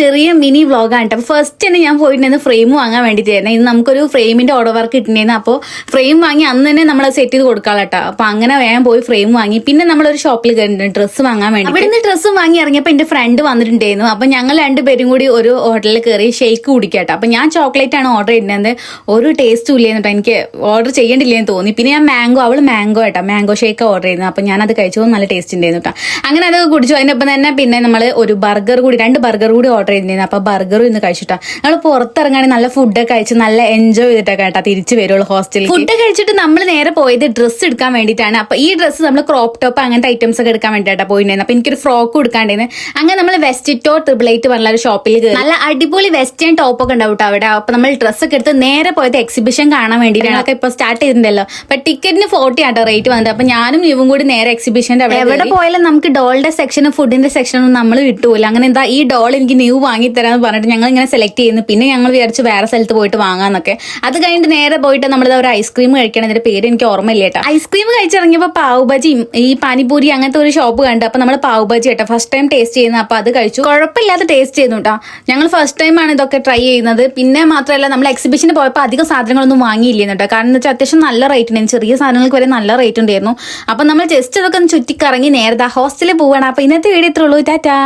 ചെറിയ മിനി വ്ളോഗാണ് കേട്ടോ. ഫസ്റ്റ് തന്നെ ഞാൻ പോയിട്ടുണ്ടായിരുന്നു ഫ്രെയിം വാങ്ങാൻ വേണ്ടിയിട്ടായിരുന്നു. ഇന്ന് നമുക്കൊരു ഫ്രെയിമിന്റെ ഓർഡർ വർക്ക് കിട്ടുന്നുണ്ടായിരുന്നു. അപ്പോൾ ഫ്രെയിം വാങ്ങി അന്ന് തന്നെ നമ്മൾ സെറ്റ് ചെയ്ത് കൊടുക്കാം കേട്ടോ. അപ്പൊ അങ്ങനെ വേഗം പോയി ഫ്രെയിം വാങ്ങി. പിന്നെ നമ്മളൊരു ഷോപ്പിൽ കയറിയിട്ടുണ്ട് ഡ്രസ്സ് വാങ്ങാൻ വേണ്ടി. അവിടെ നിന്ന് ഡ്രസ്സ് വാങ്ങി ഇറങ്ങിയപ്പോൾ എന്റെ ഫ്രണ്ട് വന്നിട്ടുണ്ടായിരുന്നു. അപ്പൊ ഞങ്ങൾ രണ്ടുപേരും കൂടി ഒരു ഹോട്ടലിൽ കയറി ഷേക്ക് കുടിക്കാട്ടോ. അപ്പൊ ഞാൻ ചോക്ലേറ്റ് ആണ് ഓർഡർ ചെയ്തിരുന്നത്. ഒരു ടേസ്റ്റും ഇല്ലായിരുന്നു കേട്ടോ. എനിക്ക് ഓർഡർ ചെയ്യേണ്ടില്ലേന്ന് തോന്നി. പിന്നെ ഞാൻ അവള് മാംഗോ കേട്ടോ, മാംഗോ ഷേക്ക് ഓർഡർ ചെയ്യുന്നത്. അപ്പൊ ഞാനത് കഴിച്ചു, നല്ല ടേസ്റ്റ് ഉണ്ടായിരുന്നു കേട്ടോ. അങ്ങനെ അത് കുടിച്ചു. അതിനൊപ്പം തന്നെ പിന്നെ നമ്മൾ ഒരു ബർഗർ കൂടി, 2 ബർഗർ കൂടി ഓർഡർ ചെയ്തിരുന്നു. അപ്പൊ ബർഗറും ഇന്ന് കഴിച്ചിട്ടാ. നമ്മൾ പുറത്തിറങ്ങാൻ നല്ല ഫുഡൊക്കെ കഴിച്ച് നല്ല എൻജോയ് ചെയ്തിട്ടൊക്കെ കേട്ടാ തിരിച്ചു വരുള്ളൂ ഹോസ്റ്റലിൽ. ഫുഡ് കഴിച്ചിട്ട് നമ്മൾ നേരെ പോയത് ഡ്രസ്സ് എടുക്കാൻ വേണ്ടിയിട്ടാണ്. അപ്പൊ ഈ ഡ്രസ്സ് നമ്മൾ ക്രോപ്പ് ടോപ്പ് അങ്ങനത്തെ ഐറ്റംസ് ഒക്കെ എടുക്കാൻ വേണ്ടിയിട്ടാണ് പോയിട്ടുണ്ടായിരുന്നു. അപ്പൊ എനിക്കൊരു ഫ്രോക്ക് എടുക്കാണ്ടായിരുന്നു. അങ്ങനെ നമ്മൾ വെസ്റ്റിറ്റോ 888 പറഞ്ഞ ഒരു ഷോപ്പിൽ കയറി. നല്ല അടിപൊളി വെസ്റ്റേൺ ടോപ്പ് ഒക്കെ ഉണ്ടാവും അവിടെ. അപ്പൊ നമ്മൾ ഡ്രസ്സൊക്കെ എടുത്ത് നേരെ പോയത് എക്സിബിഷൻ കാണാൻ വേണ്ടിയിട്ടാണ്. അതൊക്കെ ഇപ്പൊ സ്റ്റാർട്ട് ചെയ്തിട്ടുണ്ടല്ലോ. അപ്പൊ ടിക്കറ്റിന് 40 ആട്ടോ റേറ്റ് വന്നത്. അപ്പൊ ഞാനും ഇവും കൂടി നേരെ എക്സിബിഷന്റെ അവിടെ. എവിടെ പോയാലും നമുക്ക് ഡോളിന്റെ സെക്ഷനും ഫുഡിന്റെ സെക്ഷനും നമ്മൾ വിട്ടുപോയില്ല. അങ്ങനെ എന്താ ഈ ഡോൾ എനിക്ക് ന്യൂ വാങ്ങി തരാന്ന് പറഞ്ഞിട്ട് ഞങ്ങൾ ഇങ്ങനെ സെലക്ട് ചെയ്യുന്നു. പിന്നെ ഞങ്ങൾ വിചാരിച്ചു വേറെ സ്ഥലത്ത് പോയിട്ട് വാങ്ങാന്നൊക്കെ. അത് കഴിഞ്ഞിട്ട് നേരെ പോയിട്ട് നമ്മളിത് ഒരു ഐസ്ക്രീം കഴിക്കണം. അതിന്റെ പേര് എനിക്ക് ഓർമ്മയില്ല കേട്ടോ. ഐസ്ക്രീം കഴിച്ചിറങ്ങിയപ്പോൾ പാവ് ബജിയും ഈ പാനിപൂരി അങ്ങനത്തെ ഒരു ഷോപ്പ് കണ്ടു. അപ്പൊ നമ്മൾ പാവ് ബജി കേട്ടോ ഫസ്റ്റ് ടൈം ടേസ്റ്റ് ചെയ്യുന്നത്. അപ്പൊ അത് കഴിച്ചു, കുഴപ്പമില്ലാതെ ടേസ്റ്റ് ചെയ്യുന്നു കേട്ടോ. ഞങ്ങൾ ഫസ്റ്റ് ടൈം ആണ് ഇതൊക്കെ ട്രൈ ചെയ്യുന്നത്. പിന്നെ മാത്രമല്ല നമ്മൾ എക്സിബിഷന് പോയപ്പോൾ അധികം സാധനങ്ങളൊന്നും വാങ്ങിയില്ലെന്ന് കേട്ടോ. കാരണം എന്താ വെച്ചാൽ അത്യാവശ്യം നല്ല റേറ്റ് ഉണ്ടായിരുന്നു. ചെറിയ സാധനങ്ങൾക്ക് വരെ നല്ല റേറ്റ് ഉണ്ടായിരുന്നു. അപ്പൊ നമ്മൾ ജസ്റ്റ് അതൊക്കെ ഒന്ന് ചുറ്റിക്കറങ്ങി നേരത്തെ ഹോസ്റ്റലിൽ പോവാണ്. അപ്പൊ ഇന്നത്തെ വീഡിയോ ഇത്രയുള്ളൂ. ടാറ്റാ.